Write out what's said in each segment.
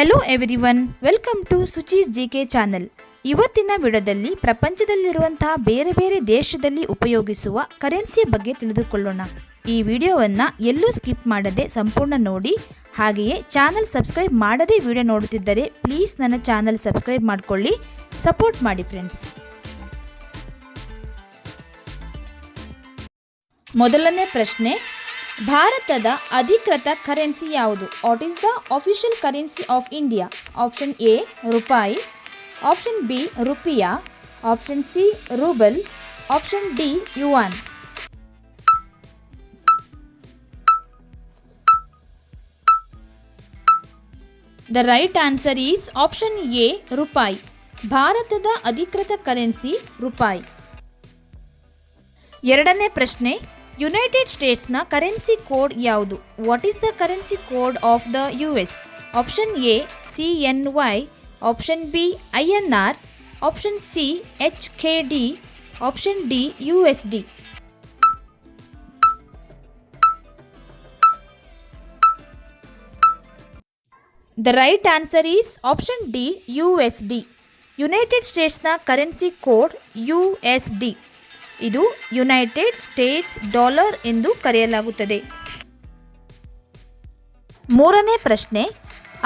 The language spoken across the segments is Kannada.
Hello everyone, welcome to Suchi's GK channel. ಇವತ್ತಿನ ವಿಡಿಯೋದಲ್ಲಿ ಪ್ರಪಂಚದಲ್ಲಿರುವಂತಹ ಬೇರೆ ಬೇರೆ ದೇಶದಲ್ಲಿ ಉಪಯೋಗಿಸುವ ಕರೆನ್ಸಿಯ ಬಗ್ಗೆ ತಿಳಿದುಕೊಳ್ಳೋಣ. ಈ ವಿಡಿಯೋವನ್ನು ಎಲ್ಲೂ ಸ್ಕಿಪ್ ಮಾಡದೆ ಸಂಪೂರ್ಣ ನೋಡಿ. ಹಾಗೆಯೇ ಚಾನೆಲ್ ಸಬ್ಸ್ಕ್ರೈಬ್ ಮಾಡದೆ ವಿಡಿಯೋ ನೋಡುತ್ತಿದ್ದರೆ ಪ್ಲೀಸ್ ನನ್ನ ಚಾನೆಲ್ ಸಬ್ಸ್ಕ್ರೈಬ್ ಮಾಡಿಕೊಳ್ಳಿ, ಸಪೋರ್ಟ್ ಮಾಡಿ ಫ್ರೆಂಡ್ಸ್. ಮೊದಲನೇ ಪ್ರಶ್ನೆ, ಭಾರತದ ಅಧಿಕೃತ ಕರೆನ್ಸಿ ಯಾವುದು? What is the official currency of India? Option A rupaye, option B rupiah, option C rouble, option D yuan. The right answer is option A rupaye. ಭಾರತದ ಅಧಿಕೃತ ಕರೆನ್ಸಿ ರೂಪಾಯಿ. ಎರಡನೇ ಪ್ರಶ್ನೆ, ಯುನೈಟೆಡ್ ಸ್ಟೇಟ್ಸ್ನ ಕರೆನ್ಸಿ ಕೋಡ್ ಯಾವುದು? What is the currency code of the US? Option A CNY, option B INR, option C HKD, option D USD. The right answer is option D USD. United ಸ್ಟೇಟ್ಸ್ನ ಕರೆನ್ಸಿ ಕೋಡ್ USD. ಇದು ಯುನೈಟೆಡ್ ಸ್ಟೇಟ್ಸ್ ಡಾಲರ್ ಎಂದು ಕರೆಯಲಾಗುತ್ತದೆ. ಮೂರನೇ ಪ್ರಶ್ನೆ,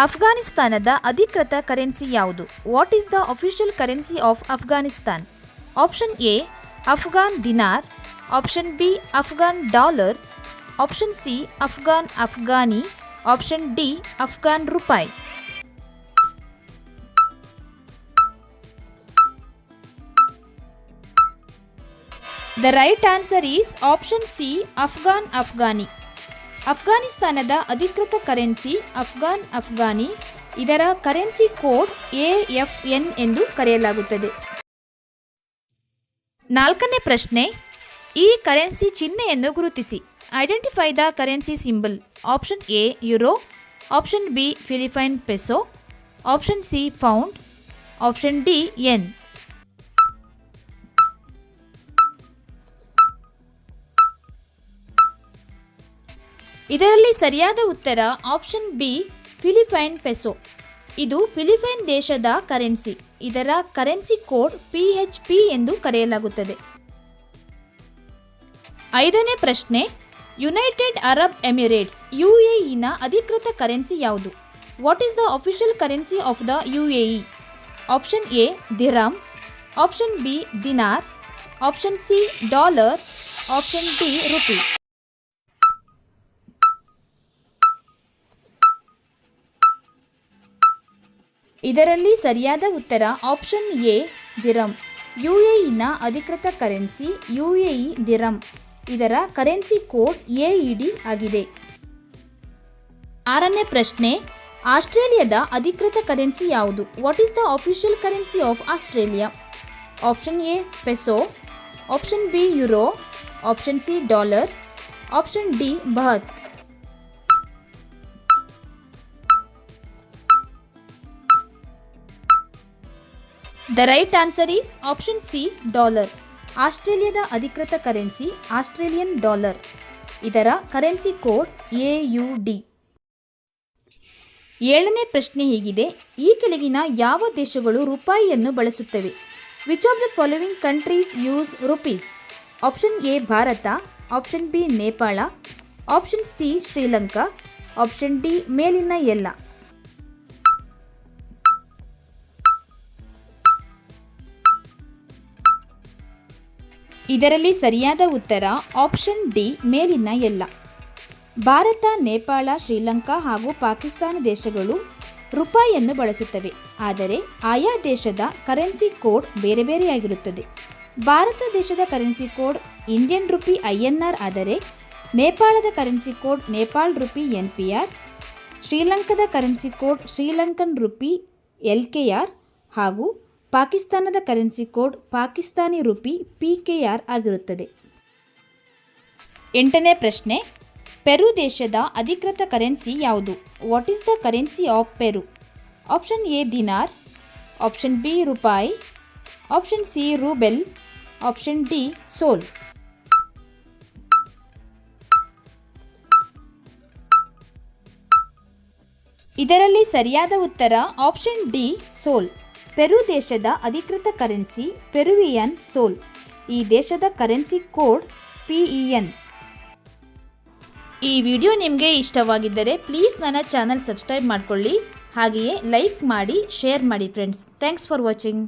ಅಫ್ಘಾನಿಸ್ತಾನದ ಅಧಿಕೃತ ಕರೆನ್ಸಿ ಯಾವುದು? What is the official currency of Afghanistan? Option A Afghan dinar, option B Afghan dollar, option C Afghani, option D Afghan rupaye. The right answer is option C Afghani. ಅಫ್ಘಾನಿಸ್ತಾನದ ಅಧಿಕೃತ ಕರೆನ್ಸಿ ಅಫ್ಘಾನಿ. ಇದರ ಕರೆನ್ಸಿ ಕೋಡ್ AFN ಎಂದು ಕರೆಯಲಾಗುತ್ತದೆ. ನಾಲ್ಕನೇ ಪ್ರಶ್ನೆ, ಈ ಕರೆನ್ಸಿ ಚಿಹ್ನೆಯನ್ನು ಗುರುತಿಸಿ. Identify the currency symbol. Option A euro, option B Philippine peso, option C pound, option D ಯೆನ್. ಇದರಲ್ಲಿ ಸರಿಯಾದ ಉತ್ತರ ಆಪ್ಷನ್ ಬಿ ಫಿಲಿಪೈನ್ ಪೆಸೋ. ಇದು ಫಿಲಿಪೈನ್ ದೇಶದ ಕರೆನ್ಸಿ. ಇದರ ಕರೆನ್ಸಿ ಕೋಡ್ PHP ಎಂದು ಕರೆಯಲಾಗುತ್ತದೆ. ಐದನೇ ಪ್ರಶ್ನೆ, ಯುನೈಟೆಡ್ ಅರಬ್ ಎಮಿರೇಟ್ಸ್ UAEನ ಅಧಿಕೃತ ಕರೆನ್ಸಿ ಯಾವುದು? What is the official currency of the UAE? Option A dirham, option B dinar, option C dollar, option D rupee. ಇದರಲ್ಲಿ ಸರಿಯಾದ ಉತ್ತರ ಆಪ್ಷನ್ ಎ ದಿರ್ಹಮ್. UAEನ ಅಧಿಕೃತ ಕರೆನ್ಸಿ UAE ದಿರ್ಹಮ್. ಇದರ ಕರೆನ್ಸಿ ಕೋಡ್ AED ಆಗಿದೆ. ಆರನೇ ಪ್ರಶ್ನೆ, ಆಸ್ಟ್ರೇಲಿಯಾದ ಅಧಿಕೃತ ಕರೆನ್ಸಿ ಯಾವುದು? What is the official currency of Australia? Option A peso, option B euro, option C dollar, option D baht. The right answer is option C dollar. ಆಸ್ಟ್ರೇಲಿಯಾದ ಅಧಿಕೃತ ಕರೆನ್ಸಿ ಆಸ್ಟ್ರೇಲಿಯನ್ ಡಾಲರ್. ಇದರ ಕರೆನ್ಸಿ ಕೋಡ್ AUD. ಏಳನೇ ಪ್ರಶ್ನೆ ಹೀಗಿದೆ, ಈ ಕೆಳಗಿನ ಯಾವ ದೇಶಗಳು ರೂಪಾಯಿಯನ್ನು ಬಳಸುತ್ತವೆ? Which of the following countries use rupees? Option A Bharat, option B Nepal, option C Sri Lanka, option D ಮೇಲಿನ ಎಲ್ಲ. ಇದರಲ್ಲಿ ಸರಿಯಾದ ಉತ್ತರ ಆಪ್ಷನ್ ಡಿ ಮೇಲಿನ ಎಲ್ಲ. ಭಾರತ, ನೇಪಾಳ, ಶ್ರೀಲಂಕಾ ಹಾಗೂ ಪಾಕಿಸ್ತಾನ ದೇಶಗಳು ರೂಪಾಯಿಯನ್ನು ಬಳಸುತ್ತವೆ. ಆದರೆ ಆಯಾ ದೇಶದ ಕರೆನ್ಸಿ ಕೋಡ್ ಬೇರೆ ಬೇರೆಯಾಗಿರುತ್ತದೆ. ಭಾರತ ದೇಶದ currency code Indian rupee INR ಆದರೆ ನೇಪಾಳದ currency code Nepal rupee NPR, ಶ್ರೀಲಂಕಾದ currency code Sri Lankan rupee LKR ಹಾಗೂ ಪಾಕಿಸ್ತಾನದ currency code Pakistani rupee PKR ಆಗಿರುತ್ತದೆ. ಎಂಟನೇ ಪ್ರಶ್ನೆ, ಪೆರು ದೇಶದ ಅಧಿಕೃತ ಕರೆನ್ಸಿ ಯಾವುದು? What is the currency of Peru? Option A ದಿನಾರ್, option B ರೂಪಾಯಿ, option C rouble, option D ಸೋಲ್. ಇದರಲ್ಲಿ ಸರಿಯಾದ ಉತ್ತರ ಆಪ್ಷನ್ ಡಿ ಸೋಲ್. ಪೆರು ದೇಶದ ಅಧಿಕೃತ ಕರೆನ್ಸಿ ಪೆರುವಿಯನ್ ಸೋಲ್. ಈ ದೇಶದ ಕರೆನ್ಸಿ ಕೋಡ್ PEN. ಈ ವಿಡಿಯೋ ನಿಮಗೆ ಇಷ್ಟವಾಗಿದ್ದರೆ ಪ್ಲೀಸ್ ನನ್ನ ಚಾನಲ್ ಸಬ್ಸ್ಕ್ರೈಬ್ ಮಾಡಿಕೊಳ್ಳಿ, ಹಾಗೆಯೇ ಲೈಕ್ ಮಾಡಿ, ಶೇರ್ ಮಾಡಿ ಫ್ರೆಂಡ್ಸ್. Thanks for watching.